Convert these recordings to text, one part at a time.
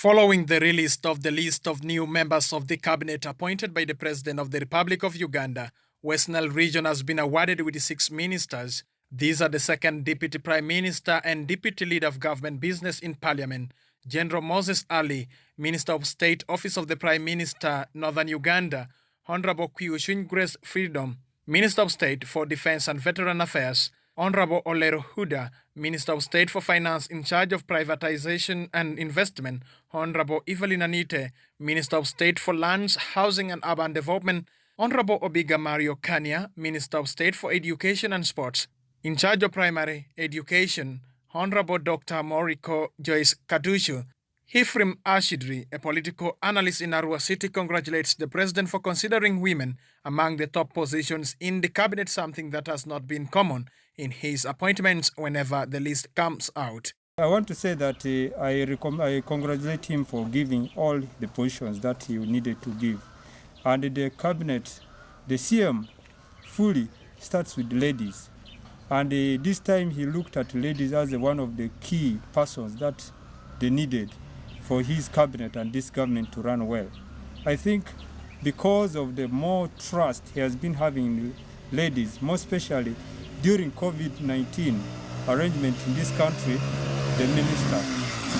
Following the release of the list of new members of the cabinet appointed by the President of the Republic of Uganda, Westnile region has been awarded with 6 ministers. These are the second Deputy Prime Minister and Deputy Leader of Government Business in Parliament, General Moses Ali, Minister of State, Office of the Prime Minister, Northern Uganda, Honorable Kwiushun Grace Freedom, Minister of State for Defense and Veteran Affairs, Honorable Olero Huda, Minister of State for Finance in charge of Privatization and Investment, Honorable Evelyn Anite, Minister of State for Lands, Housing and Urban Development, Honorable Obiga Mario Kanya, Minister of State for Education and Sports, in charge of Primary Education, Honorable Dr. Moriko Joyce Kadushu. Hifrim Ashidri, a political analyst in Arua City, congratulates the president for considering women among the top positions in the cabinet, something that has not been common in his appointments whenever the list comes out. I want to say that I congratulate him for giving all the positions that he needed to give. And the cabinet, the CM, fully starts with ladies. And this time he looked at ladies as one of the key persons that they needed for his cabinet and this government to run well. I think because of the more trust he has been having ladies, more especially during COVID-19 arrangement in this country, the Minister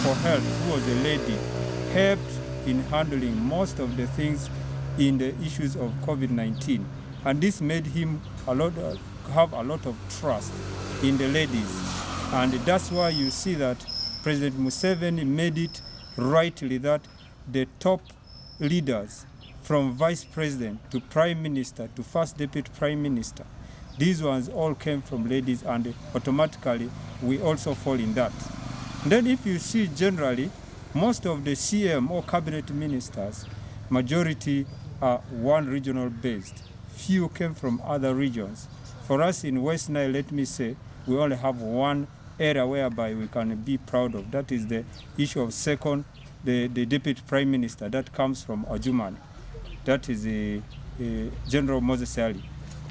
for Health, who was a lady, helped in handling most of the things in the issues of COVID-19. And this made him have a lot of trust in the ladies. And that's why you see that President Museveni made it rightly that the top leaders from Vice President to Prime Minister to First Deputy Prime Minister, these ones all came from ladies, and automatically we also fall in that. And then if you see generally, most of the CM or cabinet ministers, majority are one regional based. Few came from other regions. For us in West Nile, let me say, we only have one area whereby we can be proud of. That is the issue of the Deputy Prime Minister that comes from Adjumani. That is General Moses Ali.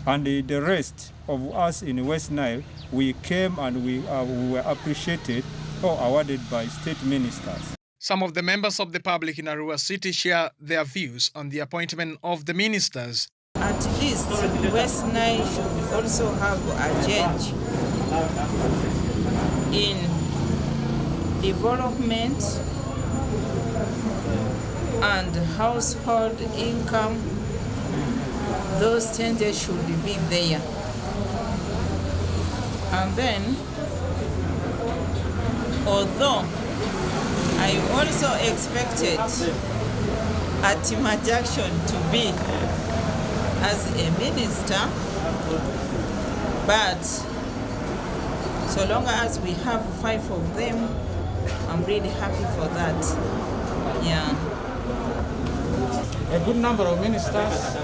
And the rest of us in West Nile, we came and we were appreciated or awarded by state ministers. Some of the members of the public in Arua City share their views on the appointment of the ministers. At least West Nile should also have a change in development and household income. Those changes should be there. And then, although I also expected Atima Jackson to be as a minister, but so long as we have 5 of them, I'm really happy for that. Yeah. A good number of ministers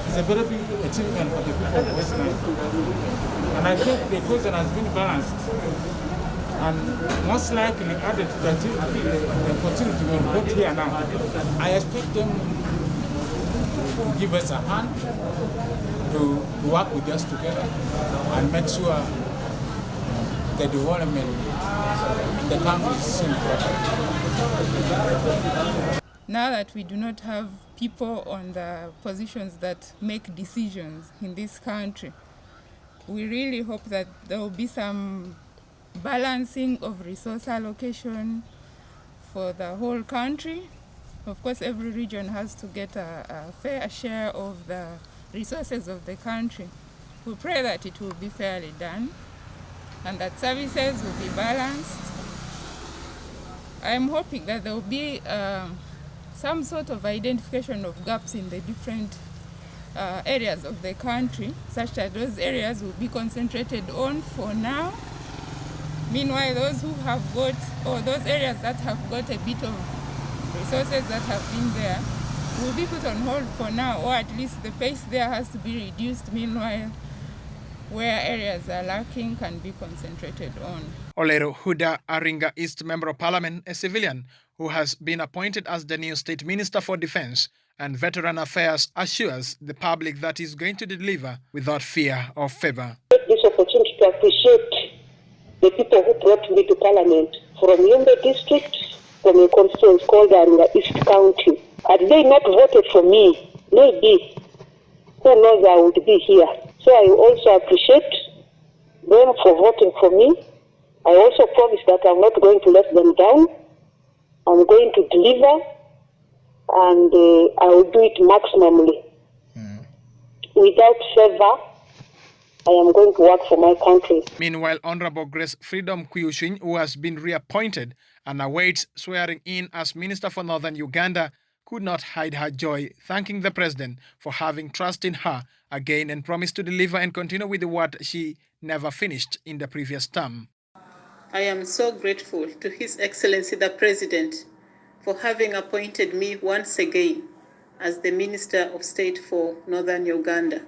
is a very big achievement for the people of West Nile. And I think the question has been balanced. And most likely added to the opportunity we've got here now. I expect them to give us a hand, to work with us together and make sure the development in the country is seen properly. Now that we do not have people on the positions that make decisions in this country, we really hope that there will be some balancing of resource allocation for the whole country. Of course, every region has to get a fair share of the resources of the country. We pray that it will be fairly done and that services will be balanced. I'm hoping that there will be some sort of identification of gaps in the different areas of the country, such that those areas will be concentrated on for now. Meanwhile, those who have got, or those areas that have got a bit of resources that have been there, will be put on hold for now, or at least the pace there has to be reduced. Meanwhile, where areas are lacking can be concentrated on. Olero Huda, Aringa East Member of Parliament, a civilian who has been appointed as the new State Minister for Defense and Veteran Affairs, assures the public that he's going to deliver without fear or favor. Take this opportunity to appreciate the people who brought me to Parliament from Yumbe District, from a constituency called Arunga East County. Had they not voted for me, maybe, who knows, I would be here. So I also appreciate them for voting for me. I also promise that I'm not going to let them down. I'm going to deliver, and I will do it maximally. Without favor, I am going to work for my country. Meanwhile, Honorable Grace Freedom Kuyushin, who has been reappointed and awaits swearing in as Minister for Northern Uganda, could not hide her joy, thanking the President for having trust in her again and promised to deliver and continue with what she never finished in the previous term. I am so grateful to His Excellency the President for having appointed me once again as the Minister of State for Northern Uganda.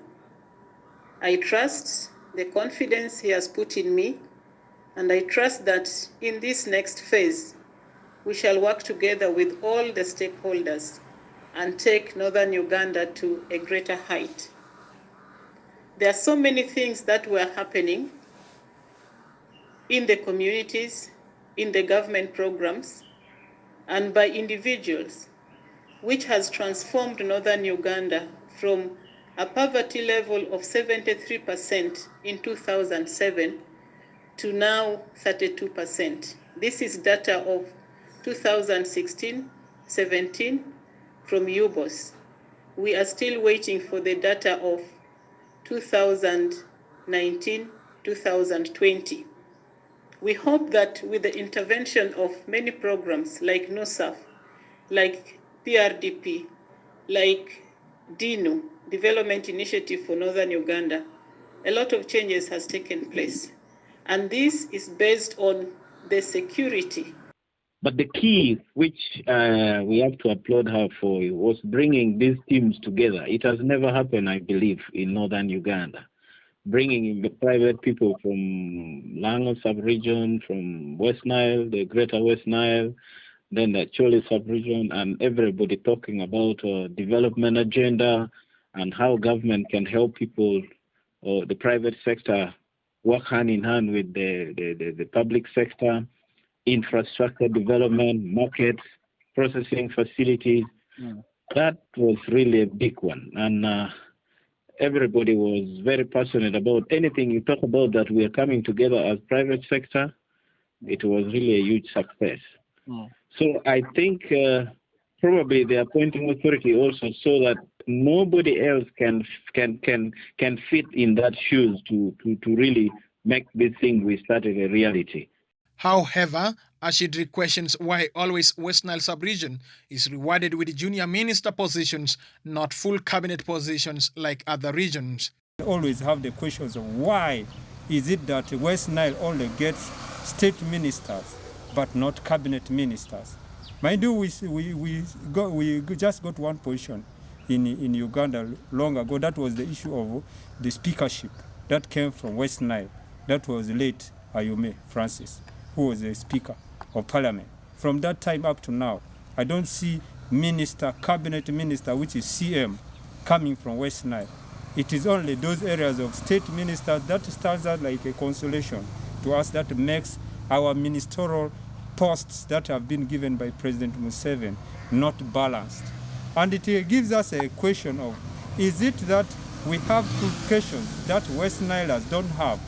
I trust the confidence he has put in me, and I trust that in this next phase, we shall work together with all the stakeholders and take Northern Uganda to a greater height. There are so many things that were happening in the communities, in the government programs, and by individuals, which has transformed Northern Uganda from a poverty level of 73% in 2007 to now 32%. This is data of 2016-17 from UBOS. We are still waiting for the data of 2019-2020. We hope that with the intervention of many programs like NOSAF, like PRDP, like DINU, Development Initiative for Northern Uganda, a lot of changes has taken place. And this is based on the security. But the key, which we have to applaud her for, was bringing these teams together. It has never happened, I believe, in Northern Uganda. Bringing in the private people from Nile sub-region, from Westnile, the greater Westnile, then the Chole sub-region, and everybody talking about development agenda and how government can help people, or the private sector, work hand in hand with the public sector, infrastructure development, markets, processing facilities. That was really a big one. And everybody was very passionate about anything you talk about that we are coming together as private sector. It was really a huge success. So I think probably the appointing authority also saw that nobody else can fit in that shoes to really make this thing we started a reality. However, Ashidri questions why always West Nile sub-region is rewarded with junior minister positions, not full cabinet positions like other regions. I always have the questions of why is it that West Nile only gets state ministers but not cabinet ministers. Mind you, we just got one position in Uganda long ago. That was the issue of the speakership that came from West Nile. That was late Ayume Francis, who was the Speaker of Parliament. From that time up to now, I don't see minister, cabinet minister, which is CM, coming from West Nile. It is only those areas of state ministers that stands out like a consolation to us, that makes our ministerial posts that have been given by President Museveni not balanced. And it gives us a question of, is it that we have qualifications that West Nilers don't have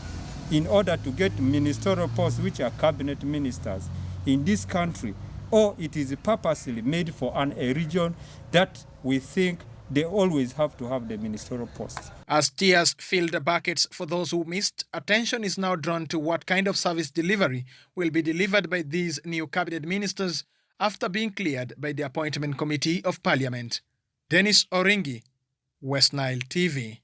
in order to get ministerial posts which are cabinet ministers in this country, or it is purposely made for a region that we think they always have to have the ministerial posts. As tears filled the buckets for those who missed, attention is now drawn to what kind of service delivery will be delivered by these new cabinet ministers after being cleared by the Appointment Committee of Parliament. Dennis Oringi, West Nile TV.